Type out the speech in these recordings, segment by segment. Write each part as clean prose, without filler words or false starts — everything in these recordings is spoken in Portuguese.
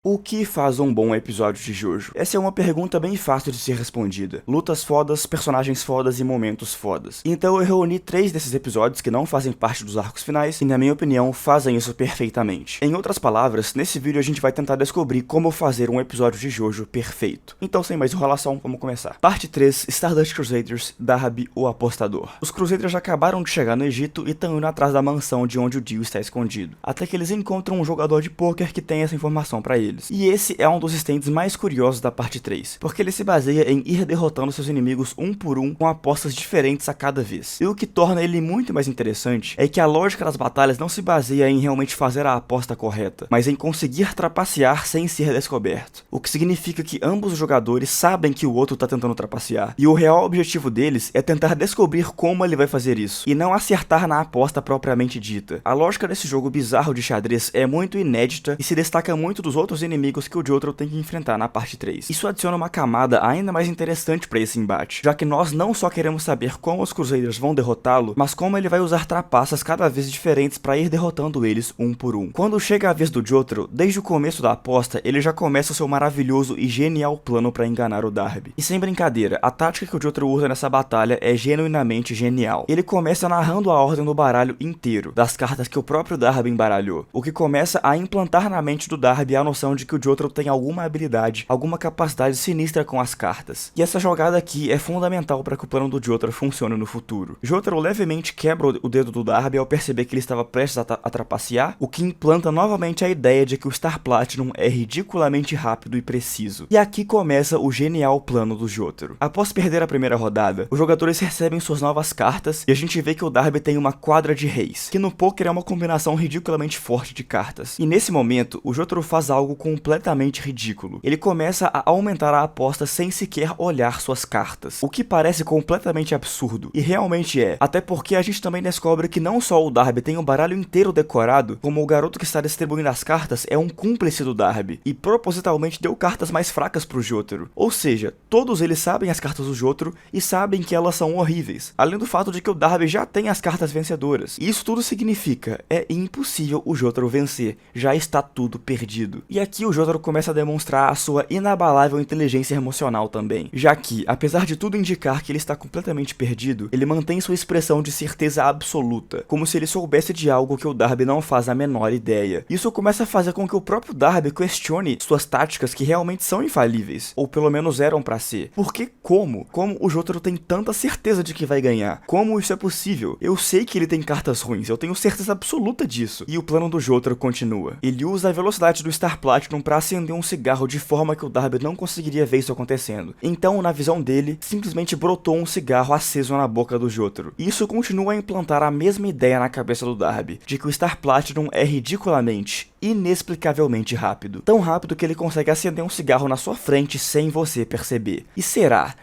O que faz um bom episódio de JoJo? Essa é uma pergunta bem fácil de ser respondida. Lutas fodas, personagens fodas e momentos fodas. Então eu reuni 3 desses episódios que não fazem parte dos arcos finais e, na minha opinião, fazem isso perfeitamente. Em outras palavras, nesse vídeo a gente vai tentar descobrir como fazer um episódio de JoJo perfeito. Então, sem mais enrolação, vamos começar. Parte 3, Stardust Crusaders, Darby, o Apostador. Os Crusaders acabaram de chegar no Egito e estão indo atrás da mansão de onde o Dio está escondido. Até que eles encontram um jogador de pôquer que tem essa informação pra eles. E esse é um dos stands mais curiosos da parte 3, porque ele se baseia em ir derrotando seus inimigos um por um com apostas diferentes a cada vez. E o que torna ele muito mais interessante é que a lógica das batalhas não se baseia em realmente fazer a aposta correta, mas em conseguir trapacear sem ser descoberto. O que significa que ambos os jogadores sabem que o outro tá tentando trapacear, e o real objetivo deles é tentar descobrir como ele vai fazer isso, e não acertar na aposta propriamente dita. A lógica desse jogo bizarro de xadrez é muito inédita e se destaca muito dos outros inimigos que o Jotaro tem que enfrentar na parte 3. Isso adiciona uma camada ainda mais interessante para esse embate, já que nós não só queremos saber como os Crusaders vão derrotá-lo, mas como ele vai usar trapaças cada vez diferentes para ir derrotando eles um por um. Quando chega a vez do Jotaro, desde o começo da aposta, ele já começa o seu maravilhoso e genial plano para enganar o Darby. E sem brincadeira, a tática que o Jotaro usa nessa batalha é genuinamente genial. Ele começa narrando a ordem do baralho inteiro, das cartas que o próprio Darby embaralhou, o que começa a implantar na mente do Darby a noção de que o Jotaro tem alguma habilidade, alguma capacidade sinistra com as cartas. E essa jogada aqui é fundamental para que o plano do Jotaro funcione no futuro. Jotaro levemente quebra o dedo do Darby ao perceber que ele estava prestes a trapacear, o que implanta novamente a ideia de que o Star Platinum é ridiculamente rápido e preciso. E aqui começa o genial plano do Jotaro. Após perder a primeira rodada, os jogadores recebem suas novas cartas e a gente vê que o Darby tem uma quadra de reis, que no poker é uma combinação ridiculamente forte de cartas. E nesse momento, o Jotaro faz algo completamente ridículo. Ele começa a aumentar a aposta sem sequer olhar suas cartas, o que parece completamente absurdo, e realmente é, até porque a gente também descobre que não só o Darby tem o baralho inteiro decorado, como o garoto que está distribuindo as cartas é um cúmplice do Darby, e propositalmente deu cartas mais fracas pro Jotaro. Ou seja, todos eles sabem as cartas do Jotaro e sabem que elas são horríveis, além do fato de que o Darby já tem as cartas vencedoras. E isso tudo significa, é impossível o Jotaro vencer, já está tudo perdido. E aqui o Jotaro começa a demonstrar a sua inabalável inteligência emocional também, já que, apesar de tudo indicar que ele está completamente perdido, ele mantém sua expressão de certeza absoluta, como se ele soubesse de algo que o Darby não faz a menor ideia. Isso começa a fazer com que o próprio Darby questione suas táticas que realmente são infalíveis, ou pelo menos eram pra ser. Porque como? Como o Jotaro tem tanta certeza de que vai ganhar? Como isso é possível? Eu sei que ele tem cartas ruins, eu tenho certeza absoluta disso. E o plano do Jotaro continua. Ele usa a velocidade do Star Platinum para acender um cigarro de forma que o Darby não conseguiria ver isso acontecendo. Então, na visão dele, simplesmente brotou um cigarro aceso na boca do Jotaro. E isso continua a implantar a mesma ideia na cabeça do Darby, de que o Star Platinum é ridiculamente, inexplicavelmente rápido. Tão rápido que ele consegue acender um cigarro na sua frente sem você perceber. E será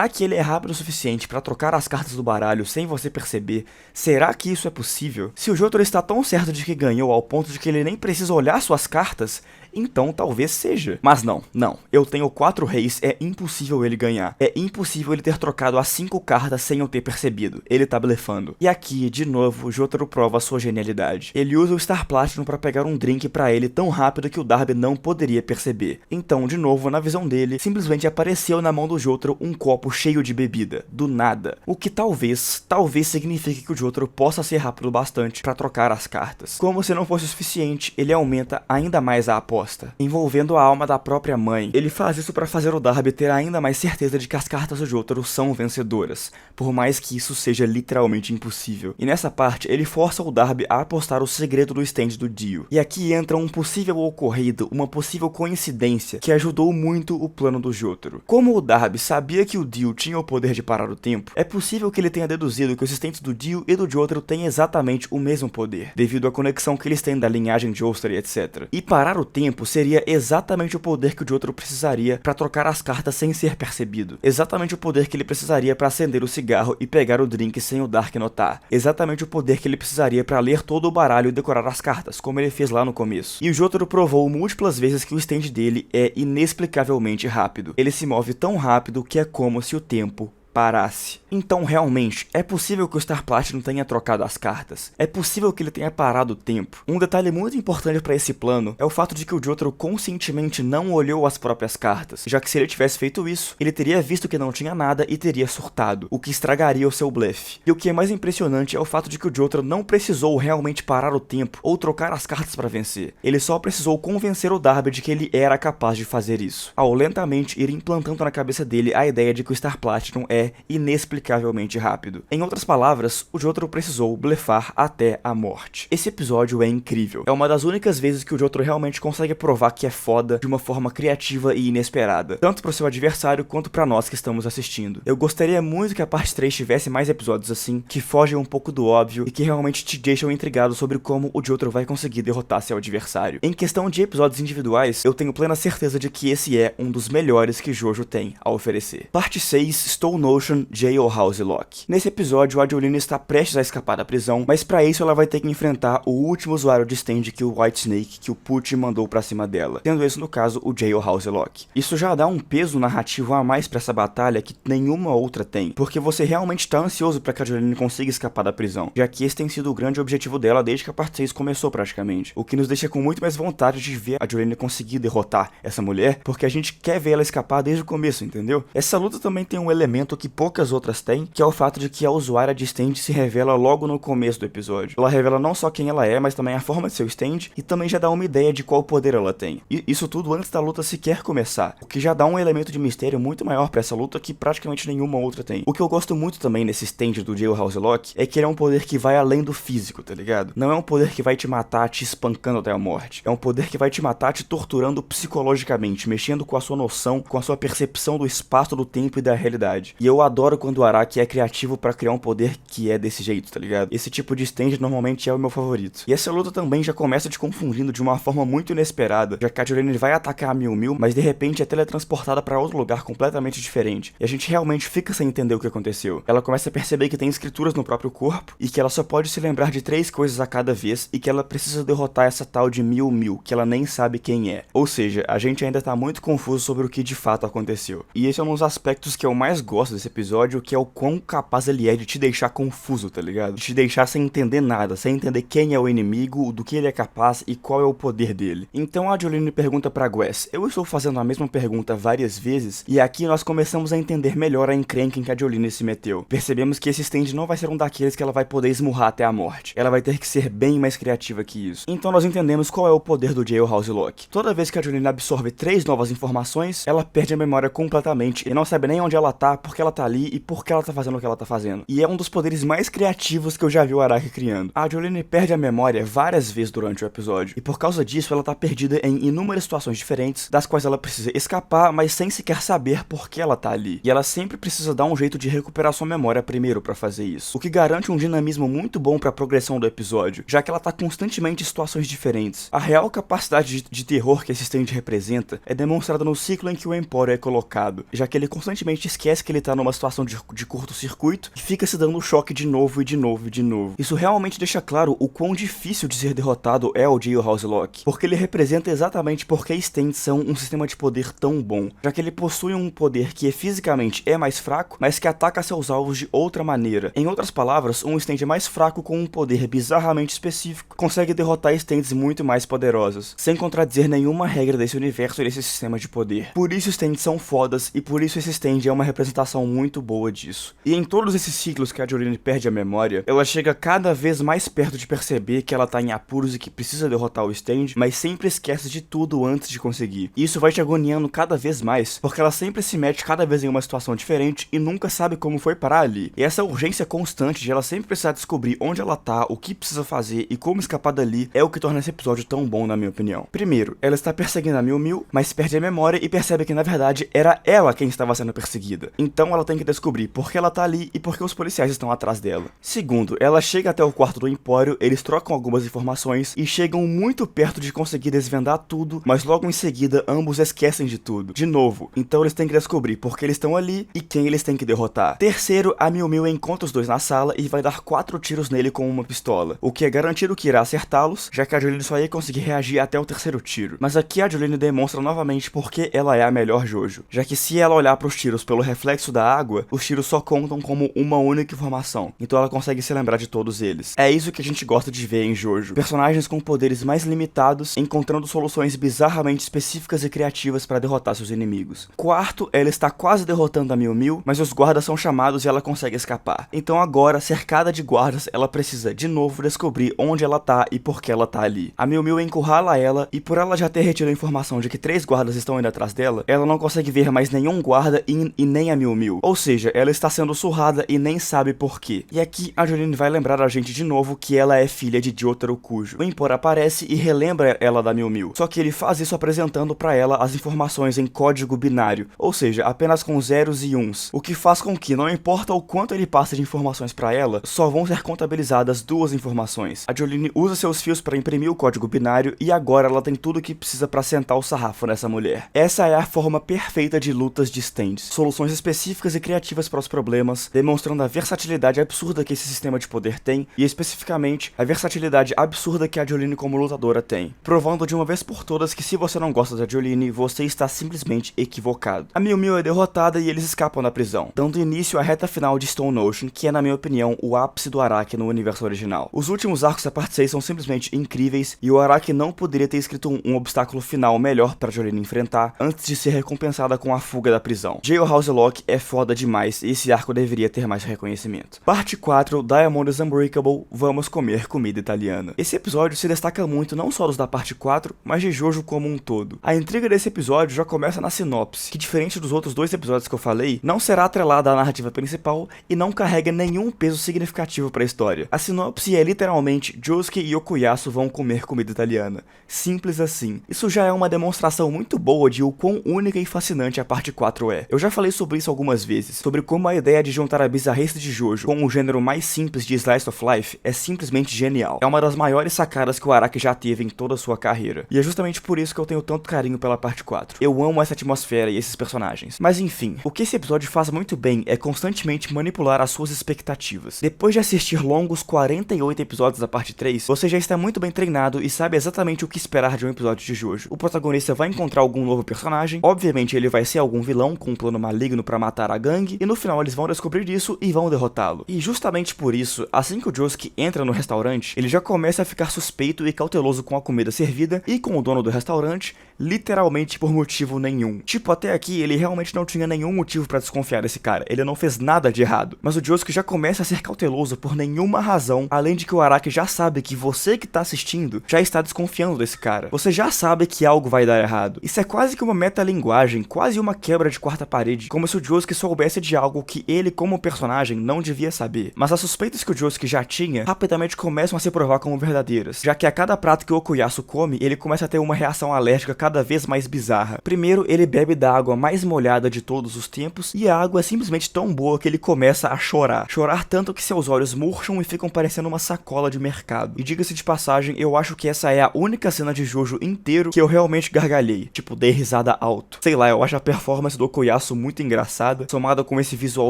que ele é rápido o suficiente para trocar as cartas do baralho sem você perceber? Será que isso é possível? Se o Jotaro está tão certo de que ganhou ao ponto de que ele nem precisa olhar suas cartas, então talvez seja. Mas não. Eu tenho 4 reis, é impossível ele ganhar. É impossível ele ter trocado as 5 cartas sem eu ter percebido. Ele tá blefando. E aqui, de novo, Jotaro prova sua genialidade. Ele usa o Star Platinum para pegar um drink pra ele tão rápido que o Darby não poderia perceber. Então, de novo, na visão dele, simplesmente apareceu na mão do Jotaro um copo cheio de bebida, do nada. O que talvez signifique que o Jotaro possa ser rápido bastante para trocar as cartas. Como se não fosse o suficiente, ele aumenta ainda mais a aposta, envolvendo a alma da própria mãe. Ele faz isso para fazer o Darby ter ainda mais certeza de que as cartas do Jotaro são vencedoras, por mais que isso seja literalmente impossível. E nessa parte, ele força o Darby a apostar o segredo do stand do Dio. E aqui entra um possível ocorrido, uma possível coincidência que ajudou muito o plano do Jotaro. Como o Darby sabia que o Dio tinha o poder de parar o tempo, é possível que ele tenha deduzido que os stands do Dio e do Jotaro têm exatamente o mesmo poder, devido à conexão que eles têm da linhagem Joestar e etc. E parar o tempo seria exatamente o poder que o Jotaro precisaria para trocar as cartas sem ser percebido. Exatamente o poder que ele precisaria para acender o cigarro e pegar o drink sem o Dark notar. Exatamente o poder que ele precisaria para ler todo o baralho e decorar as cartas, como ele fez lá no começo. E o Jotaro provou múltiplas vezes que o stand dele é inexplicavelmente rápido. Ele se move tão rápido que é como se o tempo parasse. Então realmente, é possível que o Star Platinum tenha trocado as cartas. É possível que ele tenha parado o tempo. Um detalhe muito importante para esse plano é o fato de que o Jotaro conscientemente não olhou as próprias cartas, já que se ele tivesse feito isso, ele teria visto que não tinha nada e teria surtado, o que estragaria o seu blefe. E o que é mais impressionante é o fato de que o Jotaro não precisou realmente parar o tempo ou trocar as cartas para vencer. Ele só precisou convencer o Darby de que ele era capaz de fazer isso, ao lentamente ir implantando na cabeça dele a ideia de que o Star Platinum é inexplicavelmente rápido. Em outras palavras, o Jotaro precisou blefar até a morte. Esse episódio é incrível. É uma das únicas vezes que o Jotaro realmente consegue provar que é foda de uma forma criativa e inesperada, tanto pro seu adversário quanto pra nós que estamos assistindo. Eu gostaria muito que a parte 3 tivesse mais episódios assim, que fogem um pouco do óbvio e que realmente te deixam intrigado sobre como o Jotaro vai conseguir derrotar seu adversário. Em questão de episódios individuais, eu tenho plena certeza de que esse é um dos melhores que Jojo tem a oferecer. Parte 6, Stone Ocean Jailhouse Lock. Nesse episódio, a Jolene está prestes a escapar da prisão, mas pra isso ela vai ter que enfrentar o último usuário de stand que o White Snake, que o Pucci mandou pra cima dela, tendo esse no caso o Jailhouse Lock. Isso já dá um peso narrativo a mais pra essa batalha que nenhuma outra tem, porque você realmente tá ansioso pra que a Jolene consiga escapar da prisão, já que esse tem sido o grande objetivo dela desde que a parte 6 começou praticamente, o que nos deixa com muito mais vontade de ver a Jolene conseguir derrotar essa mulher, porque a gente quer ver ela escapar desde o começo, entendeu? Essa luta também tem um elemento que poucas outras têm, que é o fato de que a usuária de stand se revela logo no começo do episódio. Ela revela não só quem ela é, mas também a forma de seu stand, e também já dá uma ideia de qual poder ela tem. E isso tudo antes da luta sequer começar, o que já dá um elemento de mistério muito maior pra essa luta que praticamente nenhuma outra tem. O que eu gosto muito também nesse stand do Jailhouse Lock é que ele é um poder que vai além do físico, tá ligado? Não é um poder que vai te matar te espancando até a morte. É um poder que vai te matar te torturando psicologicamente, mexendo com a sua noção, com a sua percepção do espaço, do tempo e da realidade. E eu adoro quando o Araki é criativo pra criar um poder que é desse jeito, tá ligado? Esse tipo de stand normalmente é o meu favorito. E essa luta também já começa te confundindo de uma forma muito inesperada, já que a Jolene vai atacar a Miu Miu, mas de repente é teletransportada pra outro lugar completamente diferente. E a gente realmente fica sem entender o que aconteceu. Ela começa a perceber que tem escrituras no próprio corpo e que ela só pode se lembrar de 3 coisas a cada vez e que ela precisa derrotar essa tal de Miu Miu, que ela nem sabe quem é. Ou seja, a gente ainda tá muito confuso sobre o que de fato aconteceu. E esse é um dos aspectos que eu mais gosto desse episódio, que é o quão capaz ele é de te deixar confuso, tá ligado? De te deixar sem entender nada, sem entender quem é o inimigo, do que ele é capaz e qual é o poder dele. Então a Jolene pergunta pra Guess: eu estou fazendo a mesma pergunta várias vezes, e aqui nós começamos a entender melhor a encrenca em que a Jolene se meteu. Percebemos que esse stand não vai ser um daqueles que ela vai poder esmurrar até a morte. Ela vai ter que ser bem mais criativa que isso. Então nós entendemos qual é o poder do Jailhouse Lock. Toda vez que a Jolene absorve 3 novas informações, ela perde a memória completamente e não sabe nem onde ela tá, porque ela tá ali e por que ela tá fazendo o que ela tá fazendo. E é um dos poderes mais criativos que eu já vi o Araki criando. A Jolene perde a memória várias vezes durante o episódio, e por causa disso ela tá perdida em inúmeras situações diferentes, das quais ela precisa escapar, mas sem sequer saber por que ela tá ali. E ela sempre precisa dar um jeito de recuperar sua memória primeiro pra fazer isso, o que garante um dinamismo muito bom pra progressão do episódio, já que ela tá constantemente em situações diferentes. A real capacidade de terror que esse stand representa é demonstrada no ciclo em que o Empório é colocado, já que ele constantemente esquece que ele tá numa situação de curto-circuito e fica se dando um choque de novo e de novo e de novo. Isso realmente deixa claro o quão difícil de ser derrotado é o Jailhouse Lock, porque ele representa exatamente porque stands são um sistema de poder tão bom, já que ele possui um poder que fisicamente é mais fraco, mas que ataca seus alvos de outra maneira. Em outras palavras, um stand mais fraco com um poder bizarramente específico consegue derrotar stands muito mais poderosos, sem contradizer nenhuma regra desse universo e desse sistema de poder. Por isso stands são fodas e por isso esse stand é uma representação muito boa disso. E em todos esses ciclos que a Jolene perde a memória, ela chega cada vez mais perto de perceber que ela tá em apuros e que precisa derrotar o stand, mas sempre esquece de tudo antes de conseguir. E isso vai te agoniando cada vez mais, porque ela sempre se mete cada vez em uma situação diferente e nunca sabe como foi parar ali. E essa urgência constante de ela sempre precisar descobrir onde ela tá, o que precisa fazer e como escapar dali é o que torna esse episódio tão bom, na minha opinião. Primeiro, ela está perseguindo a Miu Miu, mas perde a memória e percebe que na verdade era ela quem estava sendo perseguida. Então ela tem que descobrir por que ela tá ali e por que os policiais estão atrás dela. Segundo, ela chega até o quarto do Empório, eles trocam algumas informações e chegam muito perto de conseguir desvendar tudo, mas logo em seguida ambos esquecem de tudo. De novo, então eles têm que descobrir por que eles estão ali e quem eles têm que derrotar. Terceiro, a Miu Miu encontra os dois na sala e vai dar 4 tiros nele com uma pistola, o que é garantido que irá acertá-los, já que a Jolene só ia conseguir reagir até o terceiro tiro. Mas aqui a Jolene demonstra novamente por que ela é a melhor Jojo, já que se ela olhar para os tiros pelo reflexo da água, os tiros só contam como uma única informação, então ela consegue se lembrar de todos eles. É isso que a gente gosta de ver em Jojo. Personagens com poderes mais limitados, encontrando soluções bizarramente específicas e criativas para derrotar seus inimigos. Quarto, ela está quase derrotando a Mew Mew, mas os guardas são chamados e ela consegue escapar. Então agora, cercada de guardas, ela precisa de novo descobrir onde ela tá e por que ela tá ali. A Mew Mew encurrala ela, e por ela já ter retido a informação de que 3 guardas estão indo atrás dela, ela não consegue ver mais nenhum guarda e nem a Mew Mew. Ou seja, ela está sendo surrada e nem sabe por quê. E aqui a Jolyne vai lembrar a gente de novo que ela é filha de Jotaro Kujo. O Impor aparece e relembra ela da Mew Mew, só que ele faz isso apresentando pra ela as informações em código binário, ou seja, apenas com zeros e uns, o que faz com que, não importa o quanto ele passa de informações pra ela, só vão ser contabilizadas 2 informações. A Jolyne usa seus fios pra imprimir o código binário e agora ela tem tudo o que precisa pra sentar o sarrafo nessa mulher. Essa é a forma perfeita de lutas de stands, soluções específicas e criativas para os problemas, demonstrando a versatilidade absurda que esse sistema de poder tem e especificamente a versatilidade absurda que a Jolyne como lutadora tem, provando de uma vez por todas que se você não gosta da Jolyne, você está simplesmente equivocado. A Mew Mew é derrotada e eles escapam da prisão, dando início à reta final de Stone Ocean, que é na minha opinião o ápice do Araki no universo original. Os últimos arcos da parte 6 são simplesmente incríveis e o Araki não poderia ter escrito um obstáculo final melhor para Jolyne enfrentar antes de ser recompensada com a fuga da prisão. Jailhouse Lock é foda demais e esse arco deveria ter mais reconhecimento. Parte 4, Diamond is Unbreakable, vamos comer comida italiana. Esse episódio se destaca muito não só dos da parte 4, mas de Jojo como um todo. A intriga desse episódio já começa na sinopse, que diferente dos outros 2 episódios que eu falei, não será atrelada à narrativa principal e não carrega nenhum peso significativo para a história. A sinopse é literalmente Josuke e Okuyasu vão comer comida italiana. Simples assim. Isso já é uma demonstração muito boa de o quão única e fascinante a parte 4 é. Eu já falei sobre isso algumas vezes, sobre como a ideia de juntar a bizarrice de Jojo com o gênero mais simples de Slice of Life é simplesmente genial. É uma das maiores sacadas que o Araki já teve em toda a sua carreira. E é justamente por isso que eu tenho tanto carinho pela parte 4. Eu amo essa atmosfera e esses personagens. Mas enfim, o que esse episódio faz muito bem é constantemente manipular as suas expectativas. Depois de assistir longos 48 episódios da parte 3, você já está muito bem treinado e sabe exatamente o que esperar de um episódio de Jojo. O protagonista vai encontrar algum novo personagem, obviamente ele vai ser algum vilão com um plano maligno pra matar a gangue, e no final eles vão descobrir isso e vão derrotá-lo. E justamente por isso, assim que o Josuke entra no restaurante, ele já começa a ficar suspeito e cauteloso com a comida servida e com o dono do restaurante, literalmente por motivo nenhum. Tipo, até aqui ele realmente não tinha nenhum motivo pra desconfiar desse cara, ele não fez nada de errado. Mas o Josuke já começa a ser cauteloso por nenhuma razão, além de que o Araki já sabe que você que tá assistindo já está desconfiando desse cara. Você já sabe que algo vai dar errado. Isso é quase que uma metalinguagem, quase uma quebra de quarta parede, como se o Josuke soubesse de algo que ele como personagem não devia saber. Mas as suspeitas que o Josuke já tinha, rapidamente começam a se provar como verdadeiras, já que a cada prato que o Okuyasu come, ele começa a ter uma reação alérgica cada vez mais bizarra. Primeiro, ele bebe da água mais molhada de todos os tempos, e a água é simplesmente tão boa que ele começa a chorar. Chorar tanto que seus olhos murcham e ficam parecendo uma sacola de mercado. E diga-se de passagem, eu acho que essa é a única cena de Jojo inteiro que eu realmente gargalhei. Tipo, dei risada alto. Sei lá, eu acho a performance do Okuyasu muito engraçada, somada com esse visual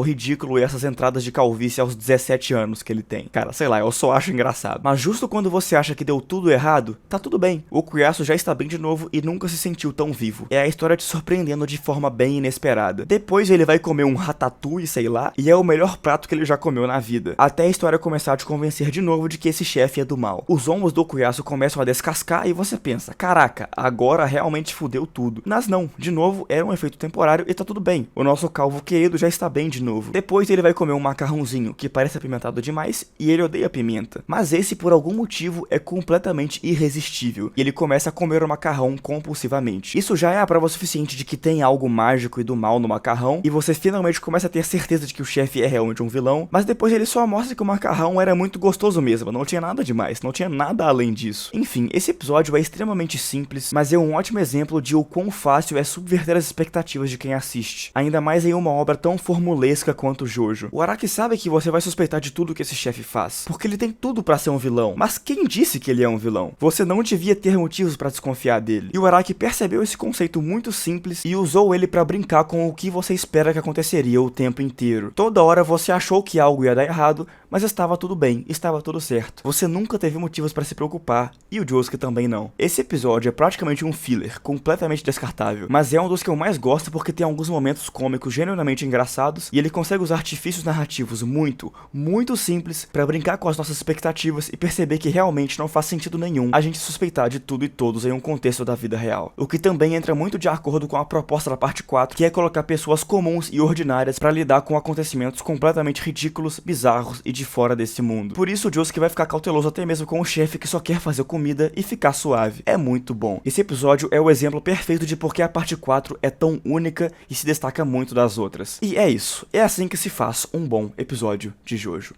ridículo e essas entradas de calvície aos 17 anos que ele tem. Cara, sei lá, eu só acho engraçado. Mas justo quando você acha que deu tudo errado, tá tudo bem. O Okuyasu já está bem de novo e nunca se sentiu tão vivo. É a história te surpreendendo de forma bem inesperada. Depois ele vai comer um ratatouille, sei lá, e é o melhor prato que ele já comeu na vida. Até a história começar a te convencer de novo de que esse chefe é do mal. Os ombros do Okuyasu começam a descascar e você pensa, caraca, agora realmente fudeu tudo. Mas não, de novo, era um efeito temporário e tá tudo bem. O nosso calvo querido já está bem de novo. Depois ele vai comer um macarrãozinho que parece apimentado demais e ele odeia pimenta. Mas esse, por algum motivo, é completamente irresistível. E ele começa a comer o macarrão compulsivamente. Isso já é a prova suficiente de que tem algo mágico e do mal no macarrão, e você finalmente começa a ter certeza de que o chefe é realmente um vilão, mas depois ele só mostra que o macarrão era muito gostoso mesmo, não tinha nada demais, não tinha nada além disso. Enfim, esse episódio é extremamente simples, mas é um ótimo exemplo de o quão fácil é subverter as expectativas de quem assiste, ainda mais em uma obra tão formulesca quanto Jojo. O Araki sabe que você vai suspeitar de tudo que esse chefe faz, porque ele tem tudo pra ser um vilão, mas quem disse que ele é um vilão? Você não devia ter motivos pra desconfiar dele. E o Araki percebeu esse conceito muito simples e usou ele pra brincar com o que você espera que aconteceria o tempo inteiro. Toda hora você achou que algo ia dar errado, mas estava tudo bem, estava tudo certo. Você nunca teve motivos pra se preocupar, e o Josuke também não. Esse episódio é praticamente um filler, completamente descartável, mas é um dos que eu mais gosto porque tem alguns momentos cômicos genuinamente genuinamente engraçados, e ele consegue usar artifícios narrativos muito simples pra brincar com as nossas expectativas e perceber que realmente não faz sentido nenhum a gente suspeitar de tudo e todos em um contexto da vida real. O que também entra muito de acordo com a proposta da parte 4, que é colocar pessoas comuns e ordinárias pra lidar com acontecimentos completamente ridículos, bizarros e de fora desse mundo. Por isso o Josuke vai ficar cauteloso até mesmo com o chefe que só quer fazer comida e ficar suave. É muito bom. Esse episódio é o exemplo perfeito de por que a parte 4 é tão única e se destaca muito das outras. E é isso. É assim que se faz um bom episódio de Jojo.